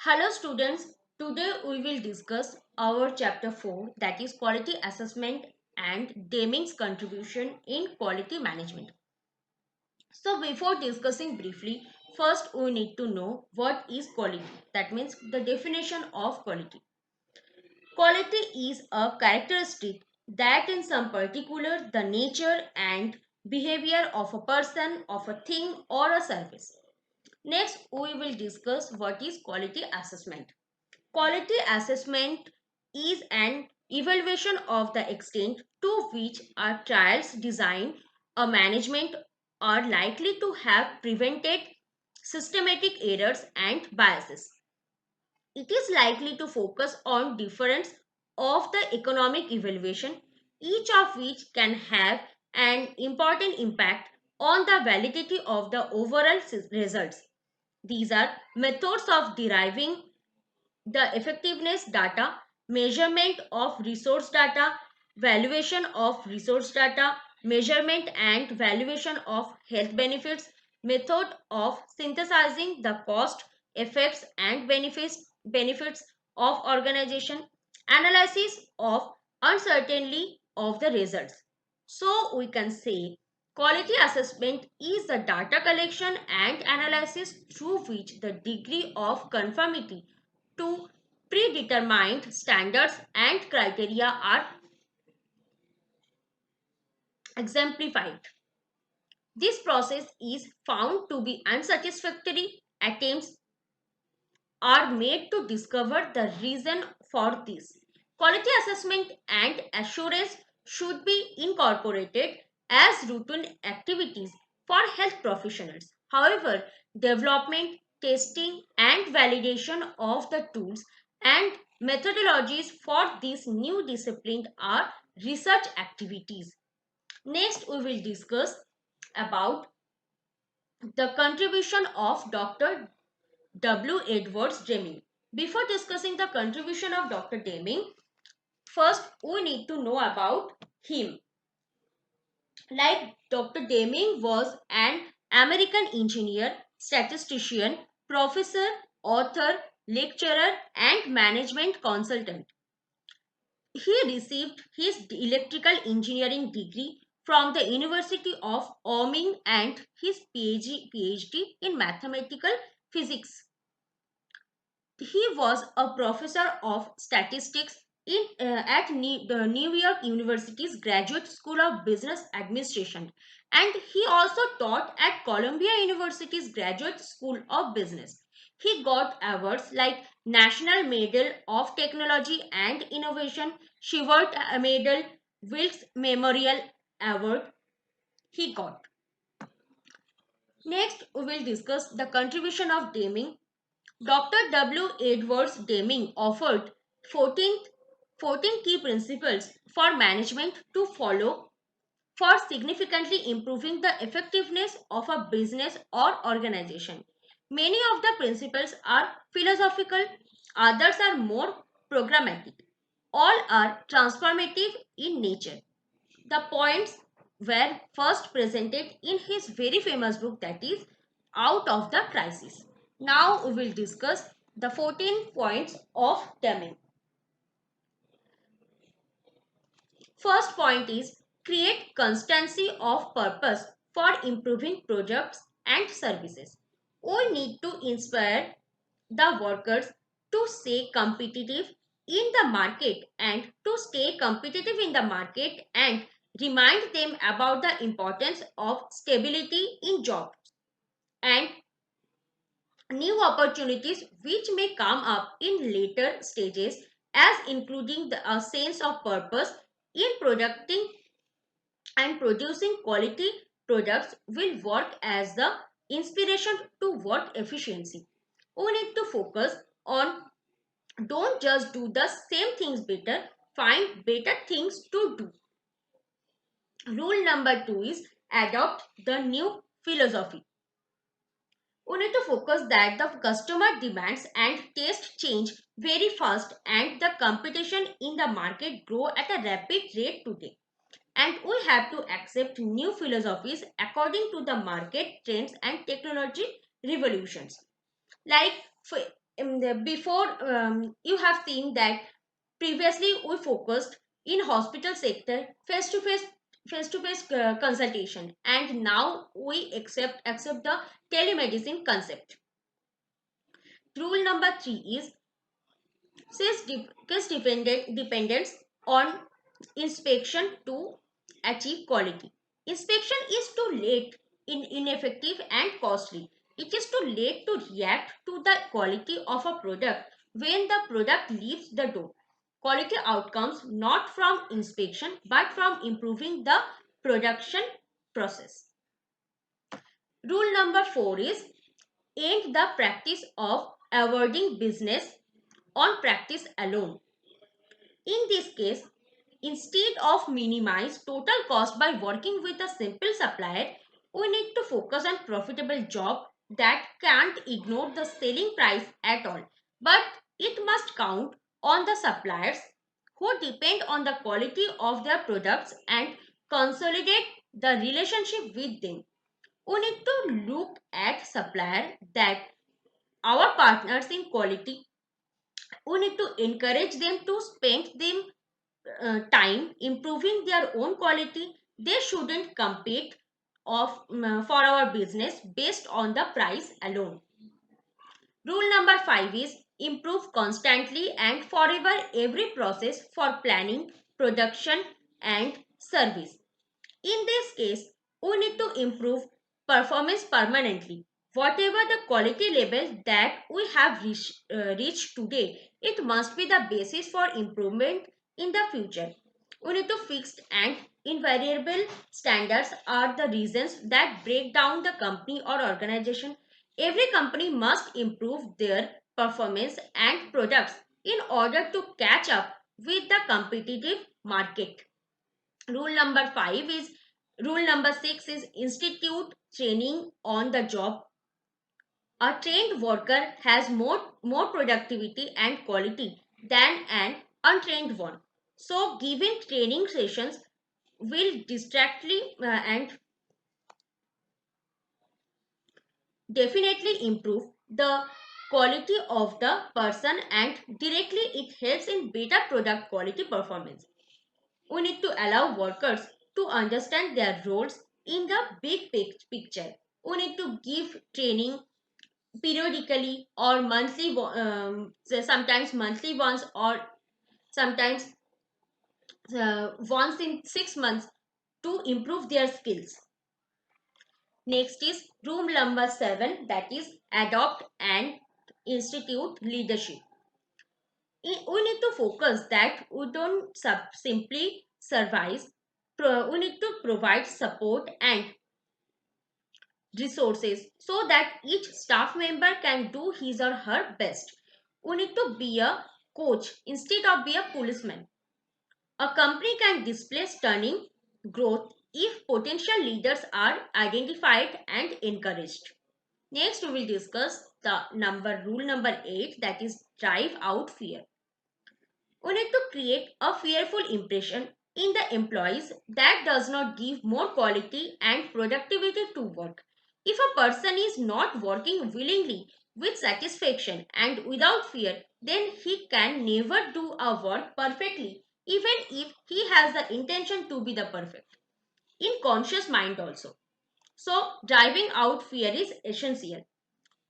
Hello students, today we will discuss our chapter 4, that is quality assessment and Deming's contribution in quality management. So before discussing briefly, first we need to know what is quality. That means the definition of quality. Quality is a characteristic that in some particular the nature and behavior of a person, of a thing or a service. Next we will discuss what is quality assessment. Quality assessment is an evaluation of the extent to which a trial's design or management are likely to have prevented systematic errors and biases. It is likely to focus on difference of the economic evaluation, each of which can have an important impact on the validity of the overall results. These are methods of deriving the effectiveness data, measurement of resource data, valuation of resource data, measurement and valuation of health benefits, method of synthesizing the cost, effects and benefits of organization, analysis of uncertainty of the results. So we can say quality assessment is the data collection and analysis through which the degree of conformity to predetermined standards and criteria are exemplified. This process is found to be unsatisfactory. Attempts are made to discover the reason for this. Quality assessment and assurance should be incorporated as routine activities for health professionals. However, development, testing, and validation of the tools and methodologies for this new discipline are research activities. Next, we will discuss about the contribution of Dr. W. Edwards Deming. Before discussing the contribution of Dr. Deming, first we need to know about him. Like Dr. Deming was an American engineer, statistician, professor, author, lecturer, and management consultant. He received his electrical engineering degree from the University of Wyoming and his PhD in mathematical physics. He was a professor of statistics at the New York University's Graduate School of Business Administration, and he also taught at Columbia University's Graduate School of Business. He got awards like National Medal of Technology and Innovation, Shewart Medal, Wilkes Memorial Award he got. Next, we will discuss the contribution of Deming. Dr. W. Edwards Deming offered 14, 14 key principles for management to follow for significantly improving the effectiveness of a business or organization. Many of the principles are philosophical, others are more programmatic. All are transformative in nature. The points were first presented in his very famous book, that is Out of the Crisis. Now we will discuss the 14 points of Deming. First point is create constancy of purpose for improving products and services. We need to inspire the workers to stay competitive in the market and to stay competitive in the market and remind them about the importance of stability in jobs and new opportunities which may come up in later stages, as including a sense of purpose in producing and producing quality products will work as the inspiration to work efficiency. We need to focus on don't just do the same things better, find better things to do. Rule number 2 is adopt the new philosophy. We need to focus that the customer demands and taste change very fast and the competition in the market grow at a rapid rate today. And we have to accept new philosophies according to the market trends and technology revolutions. Like before you have seen that previously we focused in hospital sector face to face consultation, and now we accept the telemedicine concept. Rule number 3 is dependence on inspection to achieve quality. Inspection is too late, ineffective and costly. It is too late to react to the quality of a product when the product leaves the door. Quality outcomes not from inspection but from improving the production process. Rule number 4 is end the practice of avoiding business on practice alone. In this case, instead of minimize total cost by working with a simple supplier, we need to focus on profitable job that can't ignore the selling price at all. But it must count on the suppliers who depend on the quality of their products and consolidate the relationship with them. We need to look at supplier that our partners in quality. We need to encourage them to spend them time improving their own quality. They shouldn't compete for our business based on the price alone. Rule number 5 is improve constantly and forever every process for planning, production and service. In this case, we need to improve performance permanently. Whatever the quality level that we have reached today, it must be the basis for improvement in the future. We need to fix and invariable standards are the reasons that break down the company or organization. Every company must improve their performance and products in order to catch up with the competitive market. Rule number 5 is Rule number 6 is institute training on the job. A trained worker has more productivity and quality than an untrained one. So giving training sessions will distractly and definitely improve the quality of the person, and directly it helps in better product quality performance. We need to allow workers to understand their roles in the big picture. We need to give training periodically or monthly, so sometimes monthly once or sometimes once in 6 months to improve their skills. Next is rule number 7, that is adopt and institute leadership. We need to focus that we don't simply survive. We need to provide support and resources so that each staff member can do his or her best. We need to be a coach instead of be a policeman. A company can display stunning growth if potential leaders are identified and encouraged. Next, we will discuss the rule number 8, that is drive out fear. We need to create a fearful impression in the employees that does not give more quality and productivity to work. If a person is not working willingly with satisfaction and without fear, then he can never do a work perfectly, even if he has the intention to be the perfect in conscious mind also. So driving out fear is essential.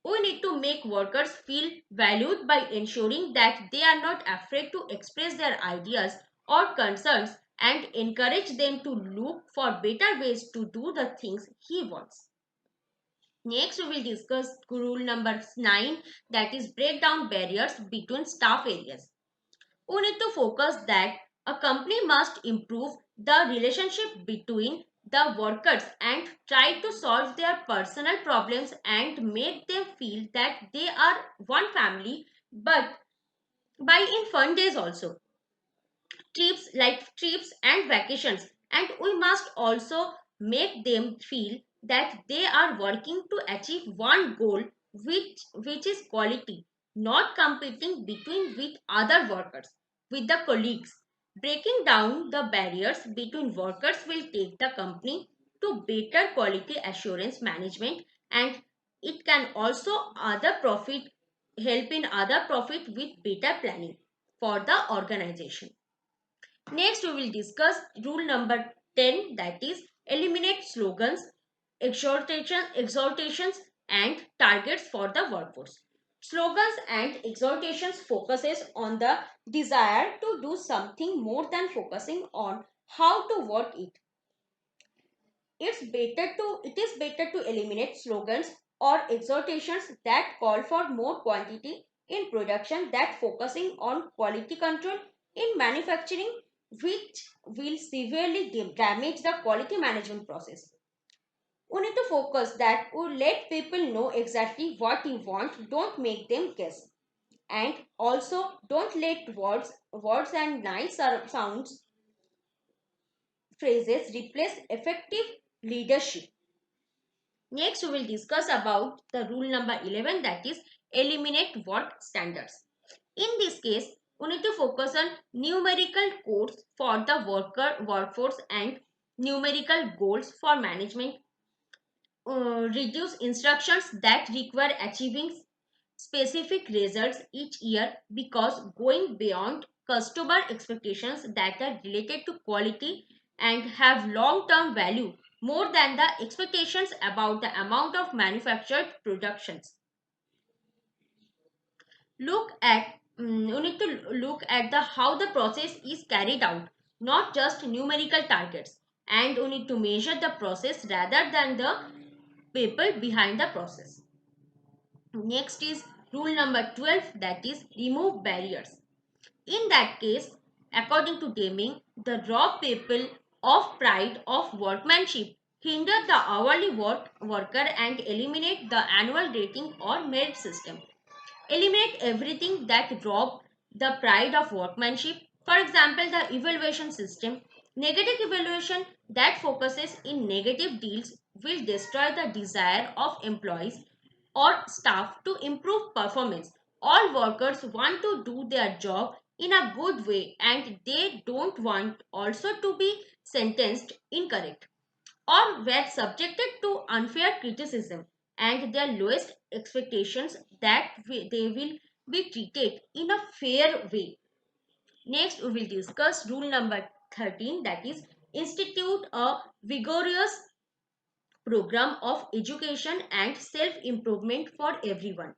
We need to make workers feel valued by ensuring that they are not afraid to express their ideas or concerns and encourage them to look for better ways to do the things he wants. Next, we will discuss rule number 9, that is break down barriers between staff areas. We need to focus that a company must improve the relationship between the workers and try to solve their personal problems and make them feel that they are one family, but by in fun days also, trips and vacations, and we must also make them feel that they are working to achieve one goal, which is quality, not competing between with other workers, with the colleagues. Breaking down the barriers between workers will take the company to better quality assurance management, and it can also other profit help in other profit with better planning for the organization. Next, we will discuss rule number 10, that is eliminate slogans, exhortations and targets for the workforce. Slogans and exhortations focuses on the desire to do something more than focusing on how to work it. It is better to eliminate slogans or exhortations that call for more quantity in production that focusing on quality control in manufacturing, which will severely damage the quality management process. We need to focus that we let people know exactly what you want, don't make them guess. And also don't let words and nice sounds phrases replace effective leadership. Next, we will discuss about the rule number 11, that is eliminate work standards. In this case, we need to focus on numerical codes for the workforce and numerical goals for management. Reduce instructions that require achieving specific results each year, because going beyond customer expectations that are related to quality and have long-term value more than the expectations about the amount of manufactured productions. You need to look at the how the process is carried out, not just numerical targets, and you need to measure the process rather than the people behind the process. Next is rule number 12, that is remove barriers. In that case, according to Deming, the raw people of pride of workmanship hinder the hourly worker and eliminate the annual rating or merit system. Eliminate everything that rob the pride of workmanship. For example, the evaluation system. Negative evaluation that focuses in negative deals will destroy the desire of employees or staff to improve performance. All workers want to do their job in a good way and they don't want also to be sentenced incorrect or were subjected to unfair criticism and their lowest expectations that they will be treated in a fair way. Next, we will discuss rule number 13, that is institute a vigorous program of education and self-improvement for everyone.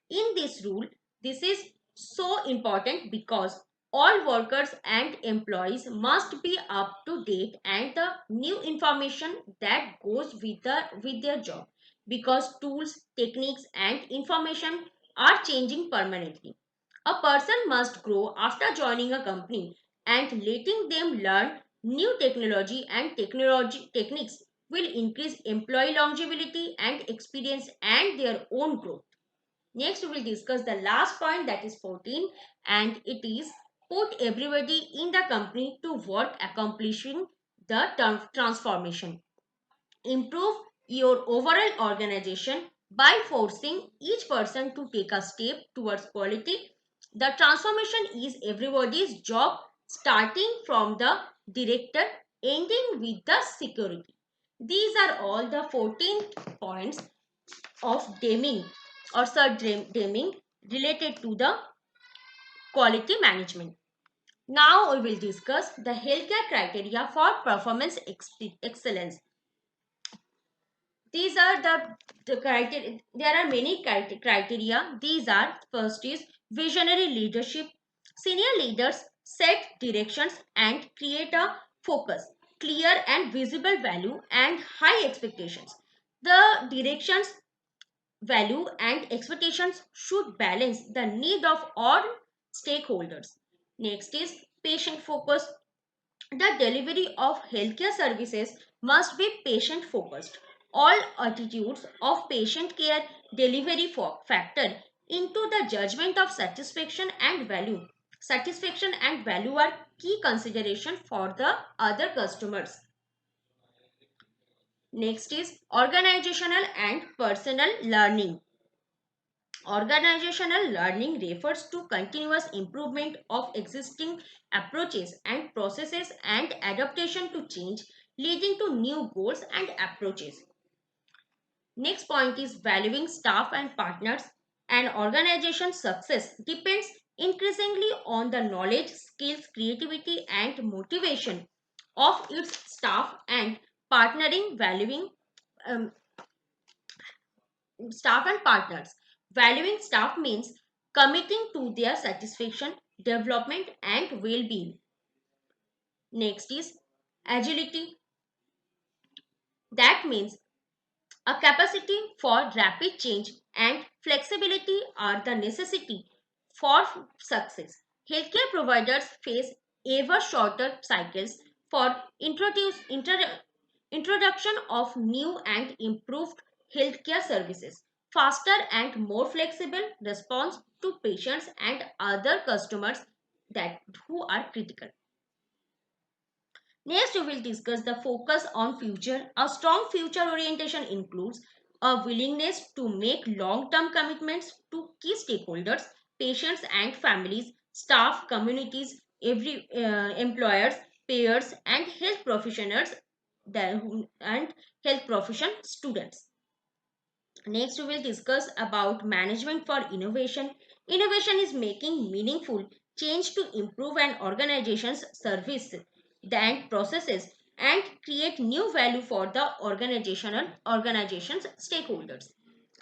In this rule, this is so important because all workers and employees must be up to date and the new information that goes with their job, because tools, techniques and information are changing permanently. A person must grow after joining a company, and letting them learn new technology and technology techniques will increase employee longevity and experience and their own growth. Next, we will discuss the last point, that is 14, and it is put everybody in the company to work accomplishing the transformation. Improve your overall organization by forcing each person to take a step towards quality. The transformation is everybody's job, starting from the director, ending with the security. These are all the 14 points of Deming or Sir Deming related to the quality management. Now we will discuss the healthcare criteria for performance excellence. These are the criteria. There are many criteria. These are: first is visionary leadership. Senior leaders set directions and create a focus, clear and visible value and high expectations. The directions, value and expectations should balance the need of all stakeholders. Next is patient focus. The delivery of healthcare services must be patient focused. All attitudes of patient care delivery factor into the judgment of satisfaction and value. Satisfaction and value are key consideration for the other customers. Next is organizational and personal learning. Organizational learning refers to continuous improvement of existing approaches and processes and adaptation to change, leading to new goals and approaches. Next point is valuing staff and partners. An organization's success depends increasingly on the knowledge, skills, creativity, and motivation of its staff and partnering, valuing um, staff and partners. Valuing staff means committing to their satisfaction, development, and well being. Next is agility. That means a capacity for rapid change and flexibility are the necessity for success. Healthcare providers face ever shorter cycles for introduction of new and improved healthcare services, faster and more flexible response to patients and other customers that who are critical. Next, we will discuss the focus on future. A strong future orientation includes a willingness to make long-term commitments to key stakeholders, patients and families, staff, communities, employers, payers, and health professionals and health profession students. Next, we will discuss about management for innovation. Innovation is making meaningful change to improve an organization's service and processes and create new value for the organization's stakeholders.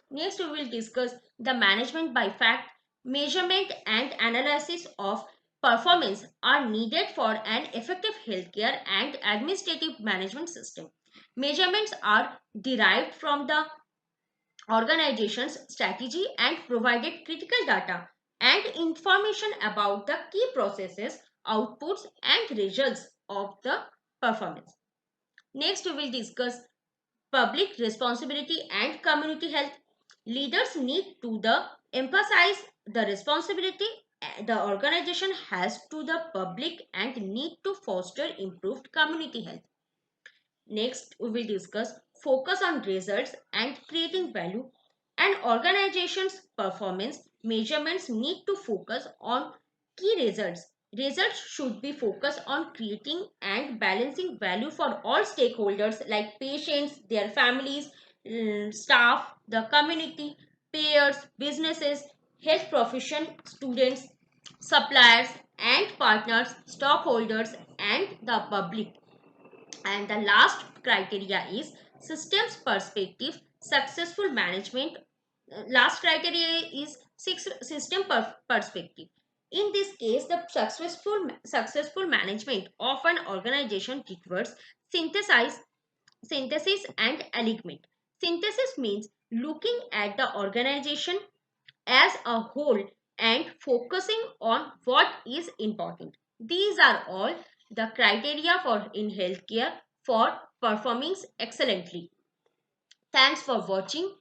Next, we will discuss the management by fact. Measurement and analysis of performance are needed for an effective healthcare and administrative management system. Measurements are derived from the organization's strategy and provided critical data and information about the key processes, outputs, and results of the performance. Next, we will discuss public responsibility and community health. Leaders need to emphasize the responsibility the organization has to the public and need to foster improved community health. Next, we will discuss focus on results and creating value. An organization's performance measurements need to focus on key results. Results should be focused on creating and balancing value for all stakeholders like patients, their families, staff, the community, payers, businesses, health profession, students, suppliers and partners, stockholders, and the public. And the last criteria is systems perspective, successful management. Last criteria is perspective. In this case, the successful management of an organization requires synthesize, synthesis and alignment. Synthesis means looking at the organization as a whole and focusing on what is important. These are all the criteria for in healthcare for performing excellently. Thanks for watching.